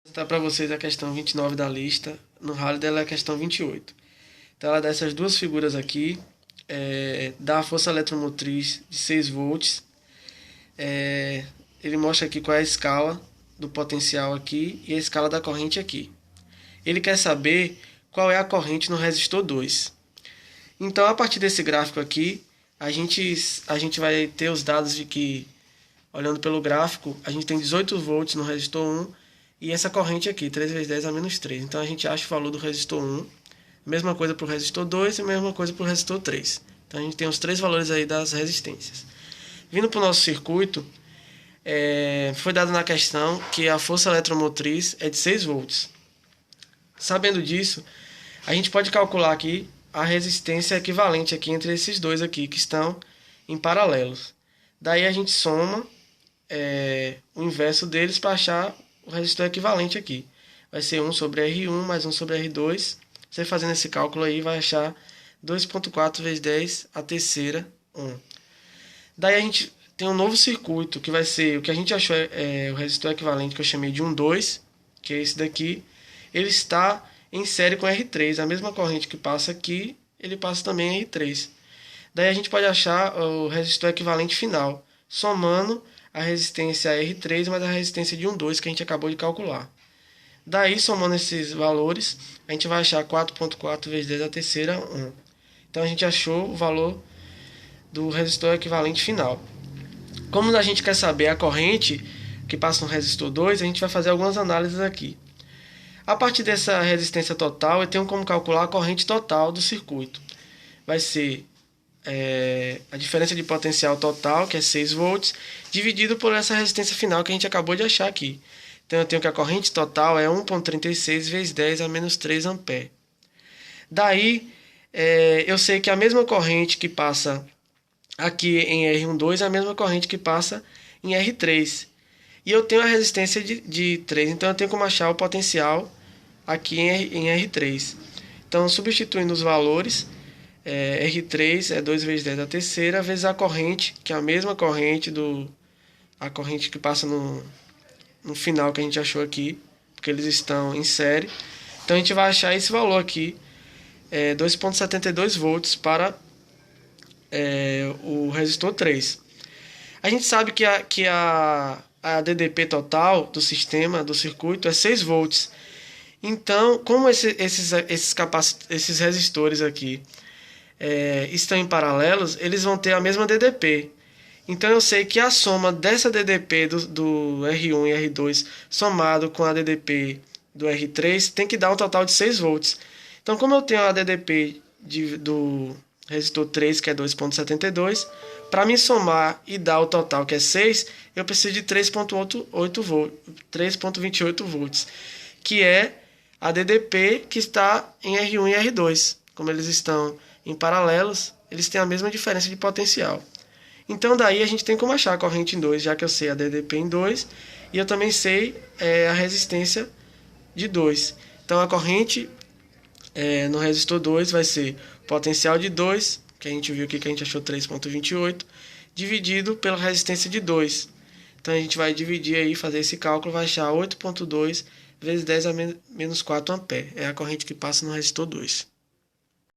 Vou apresentar para vocês a questão 29 da lista. No rally dela é a questão 28. Então ela dá essas duas figuras aqui. Dá a força eletromotriz de 6 volts. Ele mostra aqui qual é a escala do potencial aqui e a escala da corrente aqui. Ele quer saber qual é a corrente no resistor 2. Então, a partir desse gráfico aqui, a gente vai ter os dados de que, olhando pelo gráfico, a gente tem 18 volts no resistor 1 e essa corrente aqui, 3 vezes 10 a menos 3. Então, a gente acha o valor do resistor 1, mesma coisa para o resistor 2 e mesma coisa para o resistor 3. Então, a gente tem os três valores aí das resistências. Vindo para o nosso circuito, foi dado na questão que a força eletromotriz é de 6 volts. Sabendo disso, a gente pode calcular aqui a resistência equivalente aqui entre esses dois aqui, que estão em paralelos. Daí a gente soma o inverso deles para achar o resistor equivalente aqui. Vai ser 1 sobre R1 mais 1 sobre R2. Você fazendo esse cálculo aí vai achar 2,4 vezes 10 a terceira 1. Daí a gente tem um novo circuito, que vai ser o que a gente achou o resistor equivalente, que eu chamei de 1,2, que é esse daqui. Ele está em série com R3, a mesma corrente que passa aqui, ele passa também em R3. Daí a gente pode achar o resistor equivalente final, somando a resistência R3 mais a resistência de 1,2 que a gente acabou de calcular. Daí, somando esses valores, a gente vai achar 4,4 vezes 10 a terceira 1. Então a gente achou o valor do resistor equivalente final. Como a gente quer saber a corrente que passa no resistor 2, a gente vai fazer algumas análises aqui. A partir dessa resistência total, eu tenho como calcular a corrente total do circuito. Vai ser a diferença de potencial total, que é 6 volts, dividido por essa resistência final que a gente acabou de achar aqui. Então eu tenho que a corrente total é 1,36 vezes 10 a menos 3 ampere. Daí, eu sei que a mesma corrente que passa aqui em R12 é a mesma corrente que passa em R3. E eu tenho a resistência de 3, então eu tenho como achar o potencial aqui em R3. Então, substituindo os valores, R3 é 2 vezes 10 a terceira, vezes a corrente, que é a mesma corrente a corrente que passa no final que a gente achou aqui, porque eles estão em série. Então, a gente vai achar esse valor aqui, 2,72 volts para o resistor 3. A gente sabe que a DDP total do sistema, do circuito, é 6 volts. Então, como esses resistores aqui estão em paralelos, eles vão ter a mesma DDP. Então, eu sei que a soma dessa DDP do R1 e R2 somado com a DDP do R3 tem que dar um total de 6 volts. Então, como eu tenho a DDP do resistor 3, que é 2,72, para me somar e dar o total, que é 6, eu preciso de 3,28 volts, que é a DDP que está em R1 e R2. Como eles estão em paralelos, eles têm a mesma diferença de potencial. Então, daí a gente tem como achar a corrente em 2, já que eu sei a DDP em 2, e eu também sei a resistência de 2. Então, a corrente no resistor 2 vai ser potencial de 2, que a gente viu aqui que a gente achou 3,28, dividido pela resistência de 2. Então a gente vai dividir aí, fazer esse cálculo, vai achar 8,2 vezes 10 a menos 4 ampere. É a corrente que passa no resistor 2.